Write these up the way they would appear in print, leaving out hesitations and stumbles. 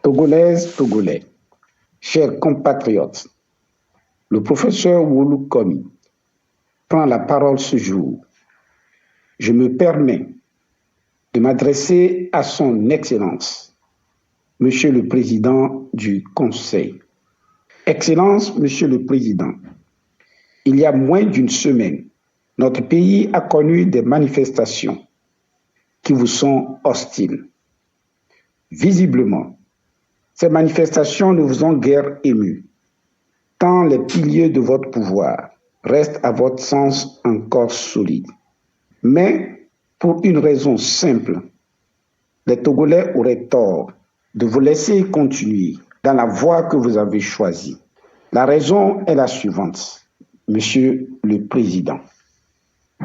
Togolaises, Togolais, chers compatriotes, le professeur Wolu Komi prend la parole ce jour. Je me permets de m'adresser à son Excellence, Monsieur le Président du Conseil. Excellence, Monsieur le Président, il y a moins d'une semaine, notre pays a connu des manifestations qui vous sont hostiles. Visiblement, ces manifestations ne vous ont guère ému, tant les piliers de votre pouvoir restent à votre sens encore solides. Mais pour une raison simple, les Togolais auraient tort de vous laisser continuer dans la voie que vous avez choisie. La raison est la suivante, Monsieur le Président.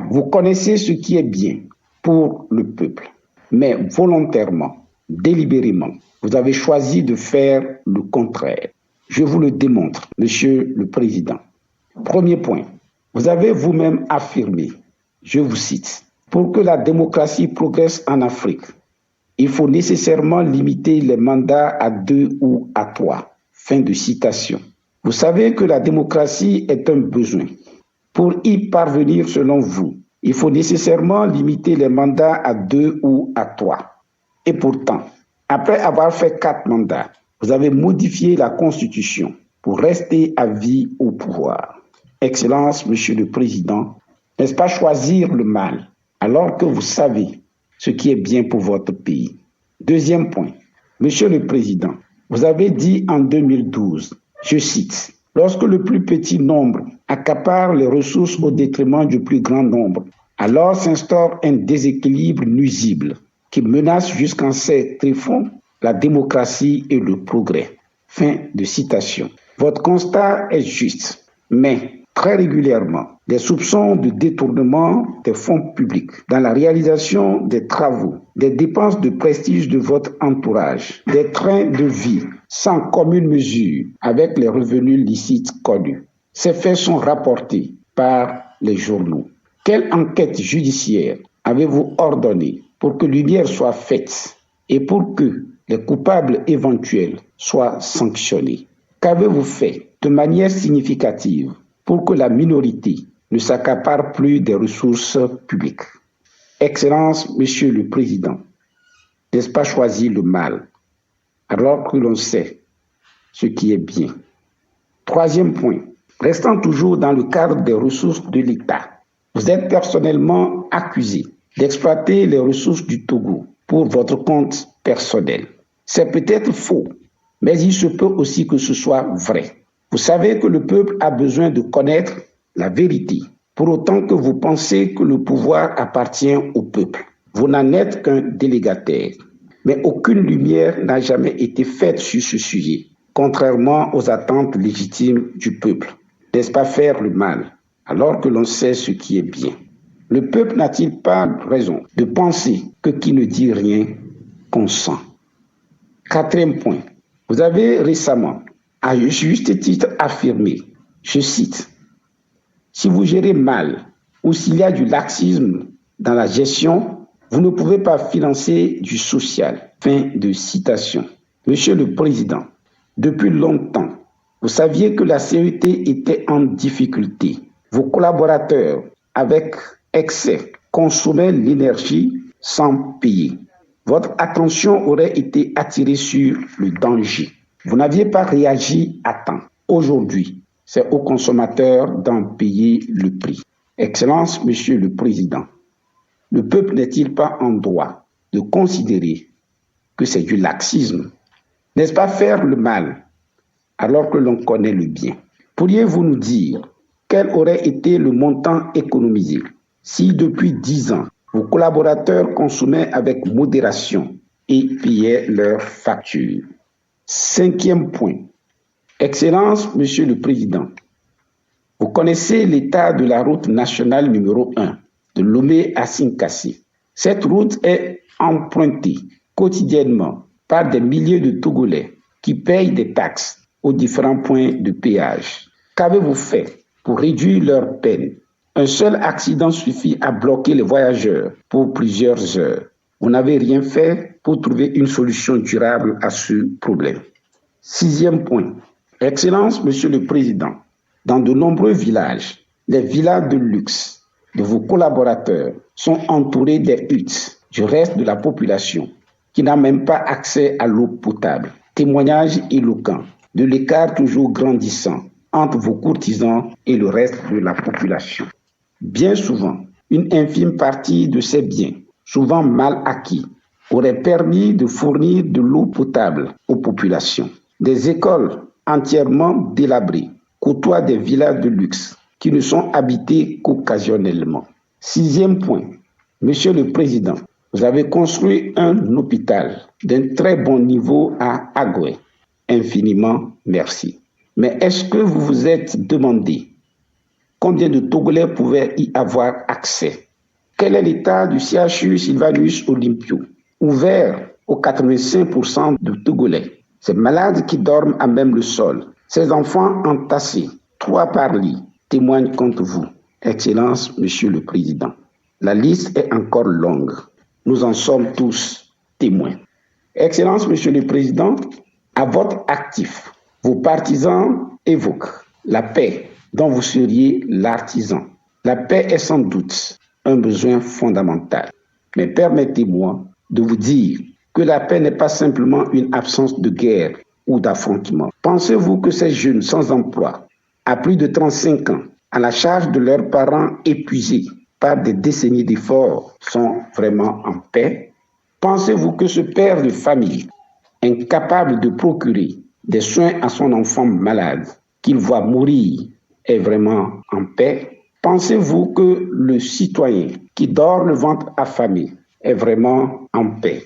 Vous connaissez ce qui est bien pour le peuple, mais volontairement, délibérément, vous avez choisi de faire le contraire. Je vous le démontre, Monsieur le Président. Premier point, vous avez vous-même affirmé, je vous cite, « Pour que la démocratie progresse en Afrique, il faut nécessairement limiter les mandats à 2 ou à 3. » Fin de citation. Vous savez que la démocratie est un besoin. Pour y parvenir, selon vous, il faut nécessairement limiter les mandats à 2 ou à 3. Et pourtant, après avoir fait 4 mandats, vous avez modifié la Constitution pour rester à vie au pouvoir. Excellence, Monsieur le Président, n'est-ce pas choisir le mal alors que vous savez ce qui est bien pour votre pays? Deuxième point, Monsieur le Président, vous avez dit en 2012, je cite, « Lorsque le plus petit nombre accapare les ressources au détriment du plus grand nombre, alors s'instaure un déséquilibre nuisible qui menace jusqu'en ses tréfonds la démocratie et le progrès. » Fin de citation. Votre constat est juste, mais très régulièrement, des soupçons de détournement des fonds publics dans la réalisation des travaux, des dépenses de prestige de votre entourage, des trains de vie sans commune mesure avec les revenus licites connus. Ces faits sont rapportés par les journaux. Quelle enquête judiciaire avez-vous ordonné pour que lumière soit faite et pour que les coupables éventuels soient sanctionnés? Qu'avez-vous fait de manière significative pour que la minorité ne s'accapare plus des ressources publiques? Excellence, Monsieur le Président, n'est-ce pas choisir le mal alors que l'on sait ce qui est bien? Troisième point, restant toujours dans le cadre des ressources de l'État, vous êtes personnellement accusé d'exploiter les ressources du Togo pour votre compte personnel. C'est peut-être faux, mais il se peut aussi que ce soit vrai. Vous savez que le peuple a besoin de connaître la vérité, pour autant que vous pensez que le pouvoir appartient au peuple. Vous n'en êtes qu'un délégataire. Mais aucune lumière n'a jamais été faite sur ce sujet, contrairement aux attentes légitimes du peuple. N'est-ce pas faire le mal, alors que l'on sait ce qui est bien? Le peuple n'a-t-il pas raison de penser que qui ne dit rien consent? Quatrième point, vous avez récemment, à juste titre, affirmé, je cite, « Si vous gérez mal ou s'il y a du laxisme dans la gestion, vous ne pouvez pas financer du social. » Fin de citation. Monsieur le Président, depuis longtemps, vous saviez que la CET était en difficulté. Vos collaborateurs, avec excès, consommaient l'énergie sans payer. Votre attention aurait été attirée sur le danger. Vous n'aviez pas réagi à temps. Aujourd'hui, c'est aux consommateurs d'en payer le prix. Excellence, Monsieur le Président, le peuple n'est-il pas en droit de considérer que c'est du laxisme? N'est-ce pas faire le mal alors que l'on connaît le bien? Pourriez-vous nous dire quel aurait été le montant économisé si depuis 10 ans, vos collaborateurs consommaient avec modération et payaient leurs factures? Cinquième point. Excellence, Monsieur le Président, vous connaissez l'état de la route nationale numéro 1 de Lomé à Sinkassi. Cette route est empruntée quotidiennement par des milliers de Togolais qui payent des taxes aux différents points de péage. Qu'avez-vous fait pour réduire leur peine? Un seul accident suffit à bloquer les voyageurs pour plusieurs heures. vous n'avez rien fait pour trouver une solution durable à ce problème. 6e point. Excellence, Monsieur le Président, dans de nombreux villages, les villas de luxe de vos collaborateurs sont entourés des huttes du reste de la population qui n'a même pas accès à l'eau potable. Témoignage éloquent de l'écart toujours grandissant entre vos courtisans et le reste de la population. Bien souvent, une infime partie de ces biens, souvent mal acquis, aurait permis de fournir de l'eau potable aux populations. Des écoles entièrement délabrées côtoient des villas de luxe qui ne sont habitées qu'occasionnellement. 6e point. Monsieur le Président, vous avez construit un hôpital d'un très bon niveau à Agoué. Infiniment merci. Mais est-ce que vous vous êtes demandé combien de Togolais pouvaient y avoir accès? Quel est l'état du CHU Sylvanus Olympio, ouvert aux 85% de Togolais? Ces malades qui dorment à même le sol, ces enfants entassés, 3 par lit, témoignent contre vous. Excellence, Monsieur le Président. La liste est encore longue. Nous en sommes tous témoins. Excellence, Monsieur le Président, à votre actif, vos partisans évoquent la paix dont vous seriez l'artisan. La paix est sans doute un besoin fondamental. Mais permettez-moi de vous dire que la paix n'est pas simplement une absence de guerre ou d'affrontement. Pensez-vous que ces jeunes sans emploi, à plus de 35 ans, à la charge de leurs parents épuisés par des décennies d'efforts, sont vraiment en paix? Pensez-vous que ce père de famille, incapable de procurer des soins à son enfant malade, qu'il voit mourir, est vraiment en paix? Pensez-vous que le citoyen qui dort le ventre affamé est vraiment en paix?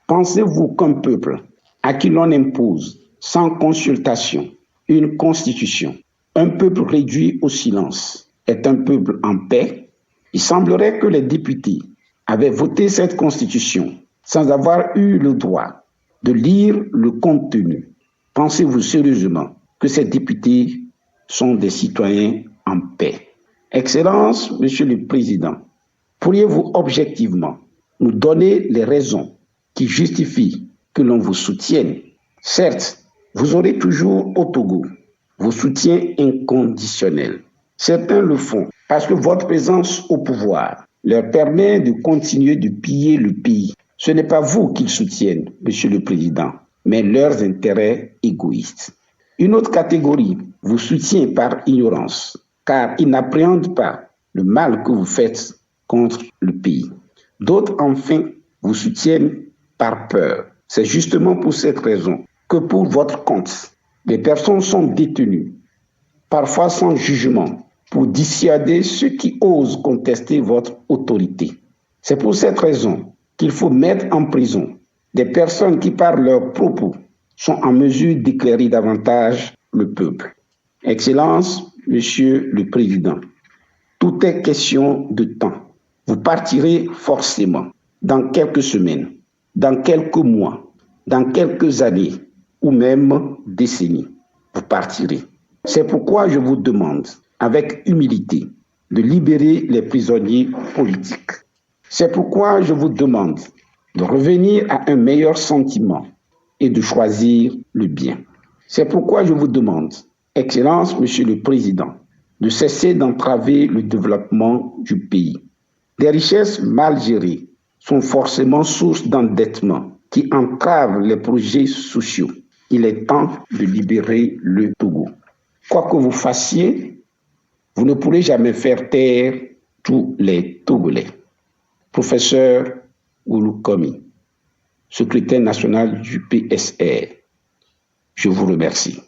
Pensez-vous qu'un peuple à qui l'on impose sans consultation une constitution, un peuple réduit au silence, est un peuple en paix? Il semblerait que les députés avaient voté cette constitution sans avoir eu le droit de lire le contenu. Pensez-vous sérieusement que ces députés sont des citoyens en paix? Excellence, Monsieur le Président, pourriez-vous objectivement nous donner les raisons qui justifient que l'on vous soutienne? Certes, vous aurez toujours au Togo vos soutiens inconditionnels. Certains le font parce que votre présence au pouvoir leur permet de continuer de piller le pays. Ce n'est pas vous qu'ils soutiennent, Monsieur le Président, mais leurs intérêts égoïstes. Une autre catégorie vous soutient par ignorance, car ils n'appréhendent pas le mal que vous faites contre le pays. D'autres, enfin, vous soutiennent par peur. C'est justement pour cette raison que pour votre compte, les personnes sont détenues, parfois sans jugement, pour dissuader ceux qui osent contester votre autorité. C'est pour cette raison qu'il faut mettre en prison des personnes qui, par leurs propos, sont en mesure d'éclairer davantage le peuple. Excellence, Monsieur le Président, tout est question de temps. Vous partirez forcément dans quelques semaines, dans quelques mois, dans quelques années ou même décennies. Vous partirez. C'est pourquoi je vous demande, avec humilité, de libérer les prisonniers politiques. C'est pourquoi je vous demande de revenir à un meilleur sentiment et de choisir le bien. C'est pourquoi je vous demande, Excellence, Monsieur le Président, de cesser d'entraver le développement du pays. Des richesses mal gérées sont forcément source d'endettement qui entravent les projets sociaux. Il est temps de libérer le Togo. Quoi que vous fassiez, vous ne pourrez jamais faire taire tous les Togolais. Professeur Oulou Komi, secrétaire national du PSR, je vous remercie.